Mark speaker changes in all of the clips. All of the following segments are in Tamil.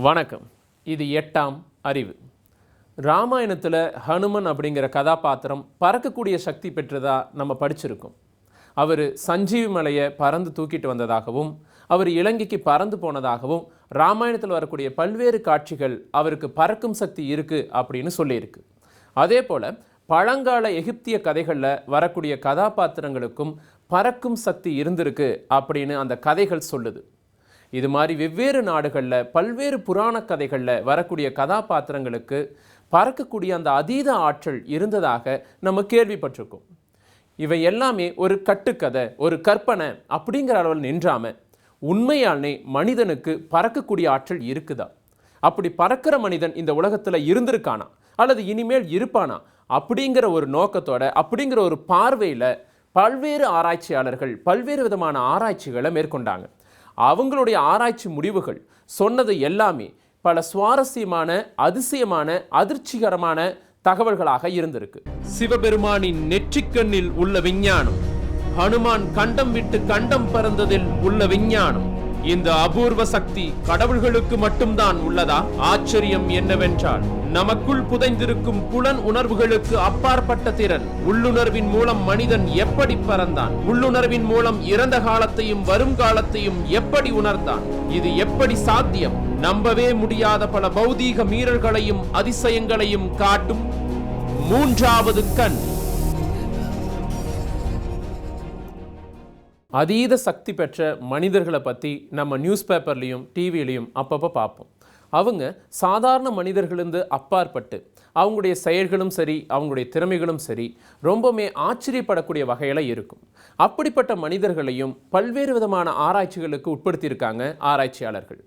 Speaker 1: வணக்கம். இது 8ஆம் அறிவு. ராமாயணத்தில் ஹனுமன் அப்படிங்கிற கதாபாத்திரம் பறக்கக்கூடிய சக்தி பெற்றதா நம்ம படிச்சிருக்கோம். அவர் சஞ்சீவி மலையை பறந்து தூக்கிட்டு வந்ததாகவும் அவர் இலங்கைக்கு பறந்து போனதாகவும் ராமாயணத்தில் வரக்கூடிய பல்வேறு காட்சிகள் அவருக்கு பறக்கும் சக்தி இருக்குது அப்படின்னு சொல்லியிருக்கு. அதே போல் பழங்கால எகிப்திய கதைகளில் வரக்கூடிய கதாபாத்திரங்களுக்கும் பறக்கும் சக்தி இருந்திருக்கு அப்படின்னு அந்த கதைகள் சொல்லுது. இது மாதிரி வெவ்வேறு நாடுகளில் பல்வேறு புராண கதைகளில் வரக்கூடிய கதாபாத்திரங்களுக்கு பறக்கக்கூடிய அந்த அதீத ஆற்றல் இருந்ததாக நம்ம கேள்விப்பட்டிருக்கோம். இவை எல்லாமே ஒரு கட்டுக்கதை, ஒரு கற்பனை அப்படிங்கிற அளவில் நின்றாம உண்மையானே மனிதனுக்கு பறக்கக்கூடிய ஆற்றல் இருக்குதா, அப்படி பறக்கிற மனிதன் இந்த உலகத்தில் இருந்திருக்கானா அல்லது இனிமேல் இருப்பானா அப்படிங்கிற ஒரு நோக்கத்தோட, அப்படிங்கிற ஒரு பார்வையில் பல்வேறு ஆராய்ச்சியாளர்கள் பல்வேறு விதமான ஆராய்ச்சிகளை மேற்கொண்டாங்க. அவங்களுடைய ஆராய்ச்சி முடிவுகள் சொன்னது எல்லாமே பல சுவாரஸ்யமான, அதிசயமான, அதிர்ச்சிகரமான தகவல்களாக இருந்திருக்கு. சிவபெருமானின் நெற்றிக்கண்ணில் உள்ள விஞ்ஞானம், ஹனுமான் கண்டம் விட்டு கண்டம் பறந்ததில் உள்ள விஞ்ஞானம், இந்த அபூர்வ சக்தி கடவுள்களுக்கு மட்டும்தான் உள்ளதா? ஆச்சரியம் என்னவென்றால் நமக்குள் புதைந்திருக்கும் புலன் உணர்வுகளுக்கு அப்பாற்பட்ட திறன், உள்ளுணர்வின் மூலம் மனிதன் எப்படி பறந்தான், உள்ளுணர்வின் மூலம் இறந்த காலத்தையும் வருங்காலத்தையும் எப்படி உணர்ந்தான், இது எப்படி சாத்தியம்? நம்பவே முடியாத பல பௌதீக மீறல்களையும் அதிசயங்களையும் காட்டும் மூன்றாவது கண். அதீத சக்தி பெற்ற மனிதர்களை பற்றி நம்ம நியூஸ் பேப்பர்லையும் டிவிலையும் அப்பப்போ பார்ப்போம். அவங்க சாதாரண மனிதர்களிருந்து அப்பாற்பட்டு அவங்களுடைய செயல்களும் சரி, அவங்களுடைய திறமைகளும் சரி, ரொம்பவுமே ஆச்சரியப்படக்கூடிய வகையில் இருக்கும். அப்படிப்பட்ட மனிதர்களையும் பல்வேறு விதமான ஆராய்ச்சிகளுக்கு உட்படுத்தியிருக்காங்க ஆராய்ச்சியாளர்கள்.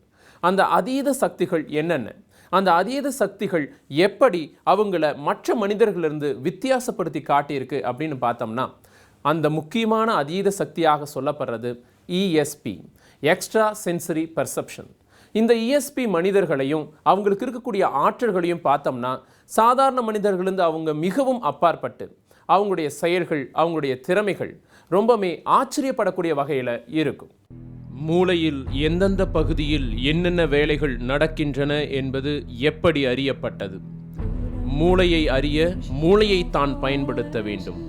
Speaker 1: அந்த அதீத சக்திகள் என்னென்ன, அந்த அதீத சக்திகள் எப்படி அவங்கள மற்ற மனிதர்களிலிருந்து வித்தியாசப்படுத்தி காட்டியிருக்கு அப்படின்னு பார்த்தோம்னா, அந்த முக்கியமான அதீத சக்தியாக சொல்லப்படுறது ESP, எக்ஸ்ட்ரா சென்சரி பெர்செப்ஷன். இந்த ESP மனிதர்களையும் அவங்களுக்கு இருக்கக்கூடிய ஆற்றல்களையும் பார்த்தோம்னா சாதாரண மனிதர்களிருந்து அவங்க மிகவும் அப்பாற்பட்டு அவங்களுடைய செயல்கள், அவங்களுடைய திறமைகள் ரொம்பவே ஆச்சரியப்படக்கூடிய வகையில் இருக்கும். மூளையில் எந்தெந்த பகுதியில் என்னென்ன வேலைகள் நடக்கின்றன என்பது எப்படி அறியப்பட்டது? மூளையை அறிய மூளையை தான் பயன்படுத்த வேண்டும்.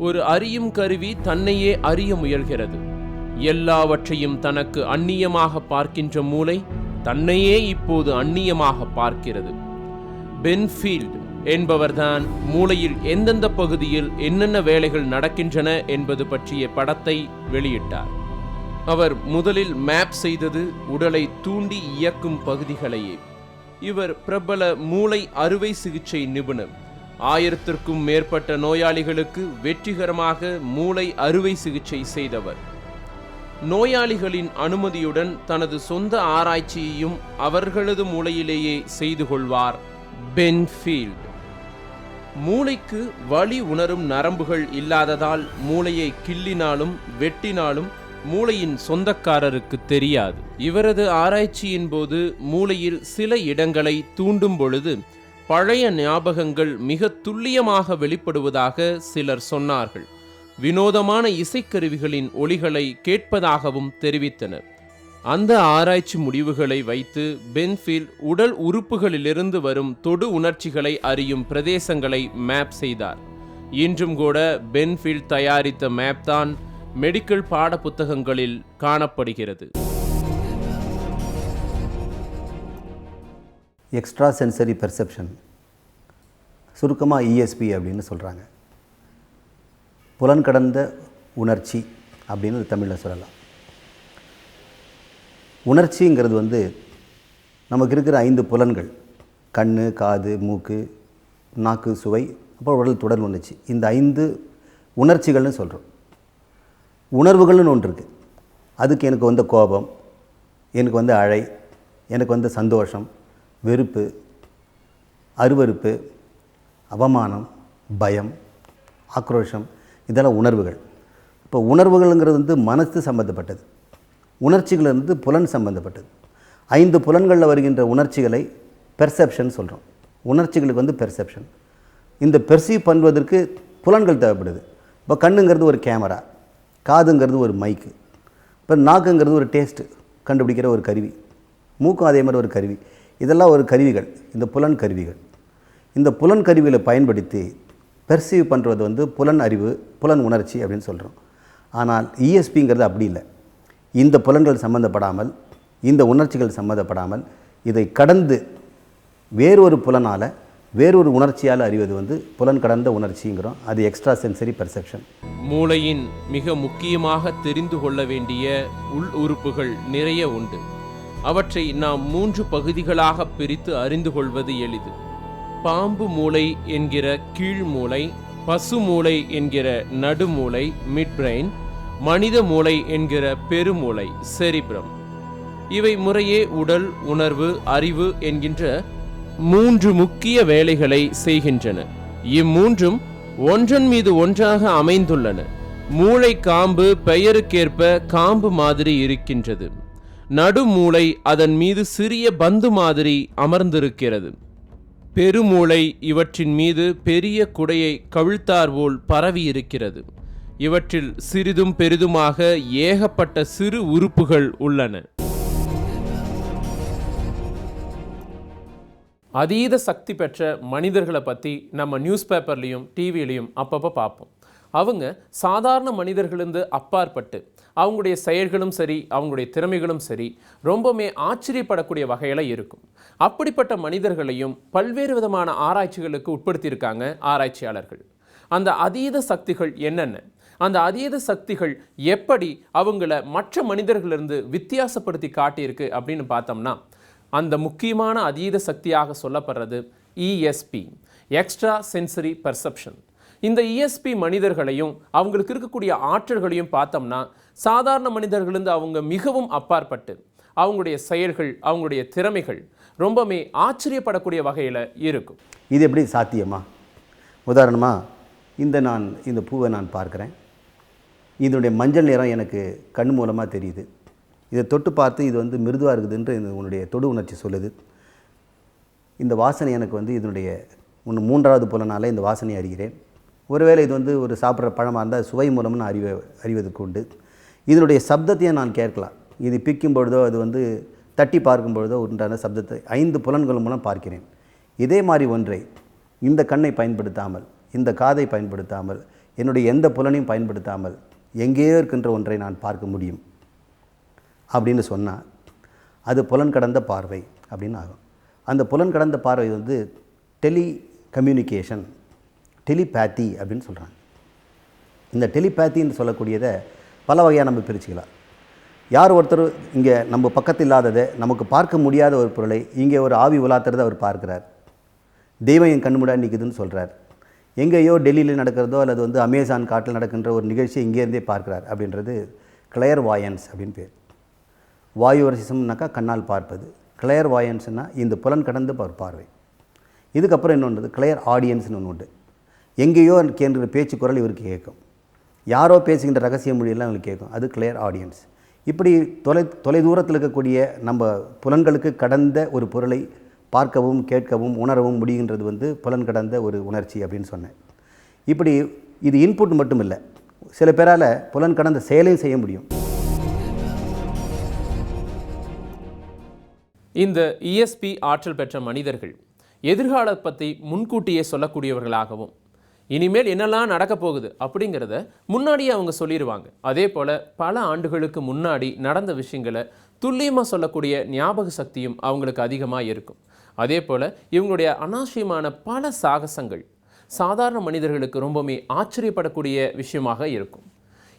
Speaker 1: ஒரு அறியும் கருவி தன்னையே அறிய முயல்கிறது. எல்லாவற்றையும் தனக்கு அந்நியமாக பார்க்கின்ற மூளை தன்னையே இப்போது அந்நியமாக பார்க்கிறது. பென்ஃபீல்ட் என்பவர்தான் மூளையில் எந்தெந்த பகுதியில் என்னென்ன வேலைகள் நடக்கின்றன என்பது பற்றிய படத்தை வெளியிட்டார். அவர் முதலில் மேப் செய்தது உடலை தூண்டி இயக்கும் பகுதிகளையே. இவர் பிரபல மூளை அறுவை சிகிச்சை நிபுணர். 1000க்கும் மேற்பட்ட நோயாளிகளுக்கு வெற்றிகரமாக மூளை அறுவை சிகிச்சை செய்தவர். நோயாளிகளின் அனுமதியுடன் தனது சொந்த ஆராய்ச்சியையும் அவர்களது மூளையிலேயே செய்து கொள்வார் பென்ஃபீல்ட். மூளைக்கு வலி உணரும் நரம்புகள் இல்லாததால் மூளையை கிள்ளினாலும் வெட்டினாலும் மூளையின் சொந்தக்காரருக்கு தெரியாது. இவரது ஆராய்ச்சியின் போது மூளையில் சில இடங்களை தூண்டும் பொழுது பழைய ஞாபகங்கள் மிக துல்லியமாக வெளிப்படுவதாக சிலர் சொன்னார்கள். வினோதமான இசைக்கருவிகளின் ஒலிகளை கேட்பதாகவும் தெரிவித்தனர். அந்த ஆராய்ச்சி முடிவுகளை வைத்து பென்ஃபீல்ட் உடல் உறுப்புகளிலிருந்து வரும் தொடு உணர்ச்சிகளை அறியும் பிரதேசங்களை மேப் செய்தார். இன்றும் கூட பென்ஃபீல்ட் தயாரித்த மேப் தான் மெடிக்கல் பாட புத்தகங்களில் காணப்படுகிறது.
Speaker 2: எக்ஸ்ட்ரா சென்சரி பெர்செப்ஷன், சுருக்கமாக ESP அப்படின்னு சொல்கிறாங்க. புலன் கடந்த உணர்ச்சி அப்படின்னு தமிழில் சொல்லலாம். உணர்ச்சிங்கிறது நமக்கு இருக்கிற 5 புலன்கள், கண், காது, மூக்கு, நாக்கு, சுவை, அப்புறம் உடல் தொடர் உணர்ச்சி. இந்த 5 உணர்ச்சிகள்னு சொல்கிறோம். உணர்வுகள்னு ஒன்று இருக்குது. அதுக்கு எனக்கு வந்த கோபம், எனக்கு வந்த அழை, எனக்கு வந்த சந்தோஷம், வெறுப்பு, அருவருப்பு, அவமானம், பயம், ஆக்ரோஷம், இதெல்லாம் உணர்வுகள். இப்போ உணர்வுகள்ங்கிறது மனசு சம்பந்தப்பட்டது, உணர்ச்சிகள் புலன் சம்பந்தப்பட்டது. 5 புலன்களில் வருகின்ற உணர்ச்சிகளை பெர்செப்ஷன் சொல்கிறோம். உணர்ச்சிகளுக்கு பெர்செப்ஷன். இந்த பெர்சீவ் பண்ணுவதற்கு புலன்கள் தேவைப்படுது. இப்போ கண்ணுங்கிறது ஒரு கேமரா, காதுங்கிறது ஒரு மைக்கு, இப்போ நாக்குங்கிறது ஒரு டேஸ்ட்டு கண்டுபிடிக்கிற ஒரு கருவி, மூக்கும் அதே மாதிரி ஒரு கருவி. இதெல்லாம் ஒரு கருவிகள், இந்த புலன் கருவிகள். இந்த புலன் கருவிகளை பயன்படுத்தி பெர்சீவ் பண்ணுறது வந்து புலன் அறிவு, புலன் உணர்ச்சி அப்படின்னு சொல்கிறோம். ஆனால் இஎஸ்பிங்கிறது அப்படி இல்லை. இந்த புலன்கள் சம்மந்தப்படாமல், இந்த உணர்ச்சிகள் சம்மந்தப்படாமல், இதை கடந்து வேறொரு புலனால், வேறொரு உணர்ச்சியால் அறிவது வந்து புலன் கடந்த உணர்ச்சிங்கிறோம். அது எக்ஸ்ட்ரா சென்சரி பெர்செப்ஷன்.
Speaker 1: மூளையின் மிக முக்கியமாக தெரிந்து கொள்ள வேண்டிய உள் உறுப்புகள் நிறைய உண்டு. அவற்றை நாம் 3 பகுதிகளாக பிரித்து அறிந்து கொள்வது எளிது. பாம்பு மூளை என்கிற கீழ் மூளை, பசு மூளை என்கிற நடுமூளை மிட் பிரெயின், மனித மூளை என்கிற பெருமூளை செரிப்ரம். இவை முறையே உடல், உணர்வு, அறிவு என்கின்ற 3 முக்கிய வேலைகளை செய்கின்றன. இம்மூன்றும் ஒன்றன் மீது ஒன்றாக அமைந்துள்ளன. மூளை காம்பு பெயருக்கேற்ப காம்பு மாதிரி இருக்கின்றது. நடுமூளை அதன் மீது சிறிய பந்து மாதிரி அமர்ந்திருக்கிறது. பெருமூளை இவற்றின் மீது பெரிய குடையை கவிழ்த்தாற்போல் பரவி இருக்கிறது. இவற்றில் சிறிதும் பெரிதுமாக ஏகப்பட்ட சிறு உறுப்புகள் உள்ளன. அதீத சக்தி பெற்ற மனிதர்களை பற்றி நம்ம நியூஸ் பேப்பர்லேயும் டிவிலையும் அப்பப்போ பார்ப்போம். அவங்க சாதாரண மனிதர்களிருந்து அப்பாற்பட்டு அவங்களுடைய செயல்களும் சரி, அவங்களுடைய திறமைகளும் சரி, ரொம்பவுமே ஆச்சரியப்படக்கூடிய வகையில் இருக்கும். அப்படிப்பட்ட மனிதர்களையும் பல்வேறு விதமான ஆராய்ச்சிகளுக்கு உட்படுத்தியிருக்காங்க ஆராய்ச்சியாளர்கள். அந்த அதீத சக்திகள் என்னென்ன, அந்த அதீத சக்திகள் எப்படி அவங்கள மற்ற மனிதர்களிலிருந்து வித்தியாசப்படுத்தி காட்டியிருக்கு அப்படின்னு பார்த்தோம்னா, அந்த முக்கியமான அதீத சக்தியாக சொல்லப்படுறது இஎஸ்பி, எக்ஸ்ட்ரா சென்சரி பெர்செப்ஷன். இந்த இஎஸ்பி மனிதர்களையும் அவங்களுக்கு இருக்கக்கூடிய ஆற்றல்களையும் பார்த்தோம்னா, சாதாரண மனிதர்களிருந்து அவங்க மிகவும் அப்பாற்பட்டு அவங்களுடைய செயல்கள், அவங்களுடைய திறமைகள் ரொம்பவே ஆச்சரியப்படக்கூடிய வகையில் இருக்கும்.
Speaker 2: இது எப்படி சாத்தியமா? உதாரணமாக இந்த பூவை நான் பார்க்குறேன். இதனுடைய மஞ்சள் நிறம் எனக்கு கண் மூலமாக தெரியுது. இதை தொட்டு பார்த்து இது வந்து மிருதுவாக இருக்குதுன்ற உன்னுடைய தொடு உணர்ச்சி சொல்லுது. இந்த வாசனை எனக்கு வந்து இதனுடைய 3வது புலனால் இந்த வாசனையை அறிகிறேன். ஒருவேளை இது வந்து ஒரு சாப்பிட்ற பழமாக இருந்தால் சுவை மூலம்னு அறிவதற்கு உண்டு. இதனுடைய சப்தத்தையும் நான் கேட்கலாம். இது பிக்கும் பொழுதோ, அது வந்து தட்டி பார்க்கும் பொழுதோ உண்டான சப்தத்தை 5 புலன்கள் மூலம் பார்க்கிறேன். இதே மாதிரி ஒன்றை இந்த கண்ணை பயன்படுத்தாமல், இந்த காதை பயன்படுத்தாமல், என்னுடைய எந்த புலனையும் பயன்படுத்தாமல் எங்கேயோ இருக்கின்ற ஒன்றை நான் பார்க்க முடியும் அப்படின்னு சொன்னால் அது புலன் கடந்த பார்வை அப்படின்னு ஆகும். அந்த புலன் கடந்த பார்வை வந்து டெலி கம்யூனிகேஷன், டெலிபேத்தி அப்படின்னு சொல்கிறாங்க. இந்த டெலிபேத்தின்னு சொல்லக்கூடியதை பல வகையாக நம்ம பிரிச்சுக்கலாம். யார் ஒருத்தர் இங்கே நம்ம பக்கத்தில் இல்லாததை, நமக்கு பார்க்க முடியாத ஒரு பொருளை இங்கே ஒரு ஆவி உலாத்துறதை அவர் பார்க்குறார். தெய்வம் என் கண்ணு முன்னாடி நிற்குதுன்னு சொல்கிறார். எங்கேயோ டெல்லியில் நடக்கிறதோ அல்லது வந்து அமேசான் காட்டில் நடக்கின்ற ஒரு நிகழ்ச்சியை இங்கேருந்தே பார்க்குறார். அப்படின்றது கிளையர் வாயன்ஸ் அப்படின்னு பேர். வாயுவரசிசம்னாக்கா கண்ணால் பார்ப்பது, கிளையர் வாயன்ஸ்னால் இந்த புலன் கடந்த பார்வை. இதுக்கப்புறம் இன்னொன்று கிளையர் ஆடியன்ஸ்னு ஒன்று உண்டு. எங்கேயோ கேட்குற பேச்சு குரல் இவருக்கு கேட்கும். யாரோ பேசுகின்ற ரகசிய மொழியெல்லாம் அவங்களுக்கு கேட்கும். அது கிளையர் ஆடியன்ஸ். இப்படி தொலை தூரத்தில் இருக்கக்கூடிய நம்ம புலன்களுக்கு கடந்த ஒரு பொருளை பார்க்கவும், கேட்கவும், உணரவும் முடிகின்றது வந்து புலன் கடந்த ஒரு உணர்ச்சி அப்படின்னு சொன்னேன். இப்படி இது இன்புட் மட்டும் இல்லை, சில பேரால் புலன் கடந்த செயலையும் செய்ய முடியும்.
Speaker 1: இந்த இஎஸ்பி ஆற்றல் பெற்ற மனிதர்கள் எதிர்காலத்தை பற்றி முன்கூட்டியே சொல்லக்கூடியவர்களாகவும், இனிமேல் என்னெல்லாம் நடக்க போகுது அப்படிங்கிறத முன்னாடியே அவங்க சொல்லிடுவாங்க. அதே போல் பல ஆண்டுகளுக்கு முன்னாடி நடந்த விஷயங்களை துல்லியமாக சொல்லக்கூடிய ஞாபக சக்தியும் அவங்களுக்கு அதிகமாக இருக்கும். அதே போல் இவங்களுடைய அனாவசியமான பல சாகசங்கள் சாதாரண மனிதர்களுக்கு ரொம்பவுமே ஆச்சரியப்படக்கூடிய விஷயமாக இருக்கும்.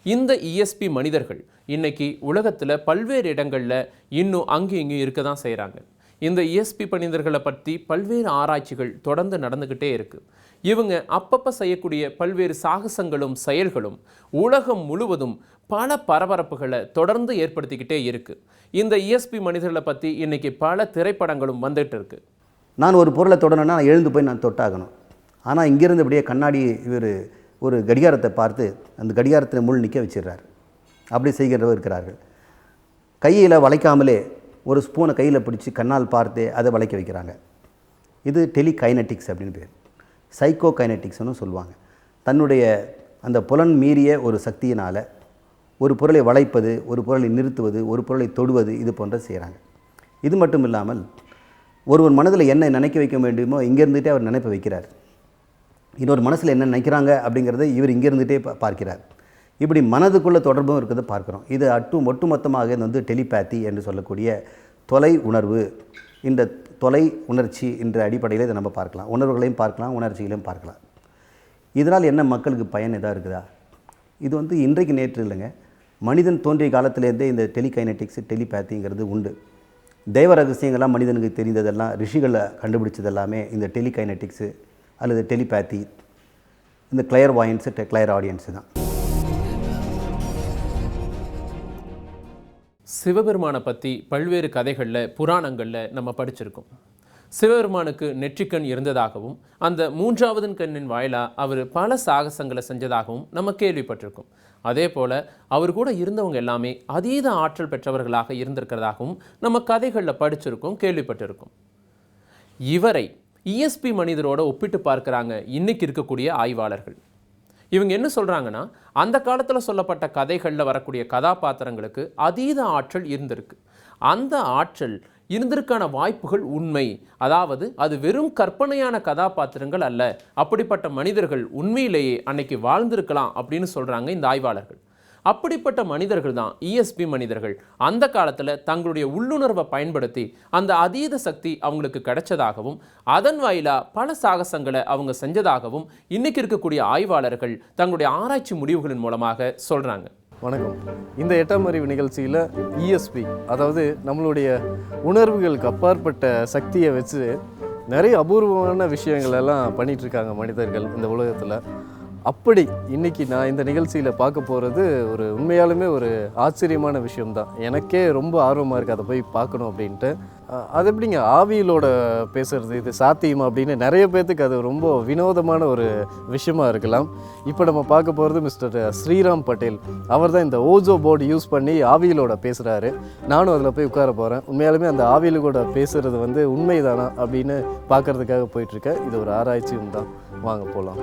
Speaker 1: இந்த இஎஸ்பி மனிதர்கள் இன்னைக்கு உலகத்தில் பல்வேறு இடங்களில் இன்னும் அங்கேயும் இங்கேயும் இருக்க தான் செய்கிறாங்க. இந்த இஎஸ்பி மனிதர்களை பற்றி பல்வேறு ஆராய்ச்சிகள் தொடர்ந்து நடந்துக்கிட்டே இருக்குது. இவங்க அப்பப்போ செய்யக்கூடிய பல்வேறு சாகசங்களும் செயல்களும் உலகம் முழுவதும் பல பரபரப்புகளை தொடர்ந்து ஏற்படுத்திக்கிட்டே இருக்குது. இந்த இஎஸ்பி மனிதர்களை பற்றி இன்றைக்கி பல திரைப்படங்களும் வந்துட்டு இருக்குது.
Speaker 2: நான் ஒரு பொருளை தொடணுன்னா நான் எழுந்து போய் நான் தொட்டாகணும். ஆனால் இங்கேருந்து அப்படியே கண்ணாடி இவர் ஒரு கடிகாரத்தை பார்த்து அந்த கடிகாரத்தில் முள் நிற்க வச்சிடுறார். அப்படி செய்கிறவர் இருக்கிறார்கள். கையில் வளைக்காமலே ஒரு ஸ்பூனை கையில் பிடிச்சி கண்ணால் பார்த்தே அதை வளைக்க வைக்கிறாங்க. இது டெலிகைனட்டிக்ஸ் அப்படின்னு பேர். சைக்கோ கைனட்டிக்ஸ்னு சொல்லுவாங்க. தன்னுடைய அந்த புலன் மீறிய ஒரு சக்தியினால் ஒரு பொருளை வளைப்பது, ஒரு பொருளை நிறுத்துவது, ஒரு பொருளை தொடுவது, இது போன்ற செய்கிறாங்க. இது மட்டும் இல்லாமல் ஒருவர் மனதில் என்ன நினைக்க வைக்க வேண்டுமோ இங்கே இருந்துகிட்டே அவர் நினைப்ப வைக்கிறார். இன்னொரு மனசில் என்ன நினைக்கிறாங்க அப்படிங்கிறத இவர் இங்கே இருந்துகிட்டே பார்க்கிறார். இப்படி மனதுக்குள்ள தொடர்பும் இருக்கிறத பார்க்குறோம். இது ஒட்டுமொத்தமாக இது வந்து டெலிபேத்தி என்று சொல்லக்கூடிய தொலை உணர்வு. இந்த தொலை உணர்ச்சி என்ற அடிப்படையில் இதை நம்ம பார்க்கலாம். உணர்வுகளையும் பார்க்கலாம், உணர்ச்சிகளையும் பார்க்கலாம். இதனால் என்ன மக்களுக்கு பயன் எதாக இருக்குதா? இது வந்து இன்றைக்கு நேற்று இல்லைங்க, மனிதன் தோன்றிய காலத்திலேருந்தே இந்த டெலிகைனட்டிக்ஸ் டெலிபேத்திங்கிறது உண்டு. தெய்வ ரகசியங்கள்லாம் மனிதனுக்கு தெரிந்ததெல்லாம், ரிஷிகளை கண்டுபிடிச்சதெல்லாமே இந்த டெலிகைனட்டிக்ஸு அல்லது டெலிபேத்தி, இந்த கிளையர் வாயன்ஸு கிளையர் ஆடியன்ஸு தான்.
Speaker 1: சிவபெருமானை பற்றி பல்வேறு கதைகளில் புராணங்களில் நம்ம படிச்சிருக்கோம். சிவபெருமானுக்கு நெற்றிக்கண் இருந்ததாகவும் அந்த மூன்றாவது கண்ணின் வாயிலாக அவர் பல சாகசங்களை செஞ்சதாகவும் நம்ம கேள்விப்பட்டிருக்கோம். அதே போல் அவர் கூட இருந்தவங்க எல்லாமே அதீத ஆற்றல் பெற்றவர்களாக இருந்திருக்கிறதாகவும் நம்ம கதைகளில் படிச்சிருக்கோம், கேள்விப்பட்டிருக்கோம். இவரை இஎஸ்பி மனிதரோட ஒப்பிட்டு பார்க்குறாங்க இன்னைக்கு இருக்கக்கூடிய ஆய்வாளர்கள். இவங்க என்ன சொல்கிறாங்கன்னா, அந்த காலத்தில் சொல்லப்பட்ட கதைகளில் வரக்கூடிய கதாபாத்திரங்களுக்கு அதீத ஆற்றல் இருந்திருக்கு. அந்த ஆற்றல் இருந்திருக்கான வாய்ப்புகள் உண்மை. அதாவது அது வெறும் கற்பனையான கதாபாத்திரங்கள் அல்ல, அப்படிப்பட்ட மனிதர்கள் உண்மையிலேயே அன்னைக்கு வாழ்ந்திருக்கலாம் அப்படின்னு சொல்கிறாங்க இந்த ஆய்வாளர்கள். அப்படிப்பட்ட மனிதர்கள் தான் இஎஸ்பி மனிதர்கள். அந்த காலத்தில் தங்களுடைய உள்ளுணர்வை பயன்படுத்தி அந்த அதீத சக்தி அவங்களுக்கு கிடைச்சதாகவும் அதன் வாயிலாக பல சாகசங்களை அவங்க செஞ்சதாகவும் இன்னைக்கு இருக்கக்கூடிய ஆய்வாளர்கள் தங்களுடைய ஆராய்ச்சி முடிவுகளின் மூலமாக சொல்கிறாங்க.
Speaker 3: வணக்கம். இந்த 8ஆம் அறிவு நிகழ்ச்சியில் இஎஸ்பி, அதாவது நம்மளுடைய உணர்வுகளுக்கு அப்பாற்பட்ட சக்தியை வச்சு நிறைய அபூர்வமான விஷயங்கள் எல்லாம் பண்ணிகிட்ருக்காங்க மனிதர்கள் இந்த உலகத்தில். அப்படி இன்றைக்கி நான் இந்த நிகழ்ச்சியில் பார்க்க போகிறது ஒரு உண்மையாலுமே ஒரு ஆச்சரியமான விஷயம்தான். எனக்கே ரொம்ப ஆர்வமாக இருக்குது அதை போய் பார்க்கணும் அப்படின்ட்டு. அது எப்படிங்க ஆவியலோட பேசுகிறது, இது சாத்தியமா அப்படின்னு நிறைய பேர்த்துக்கு அது ரொம்ப வினோதமான ஒரு விஷயமா இருக்கலாம். இப்போ நம்ம பார்க்க போகிறது மிஸ்டர் ஸ்ரீராம் பட்டேல். அவர் தான் இந்த ஓஜோ போர்டு யூஸ் பண்ணி ஆவியலோட பேசுகிறாரு. நானும் அதில் போய் உட்கார போகிறேன். உண்மையாலுமே அந்த ஆவியலோட பேசுகிறது வந்து உண்மைதானா அப்படின்னு பார்க்குறதுக்காக போயிட்டுருக்கேன். இது ஒரு ஆராய்ச்சியும் தான். வாங்க போகலாம்.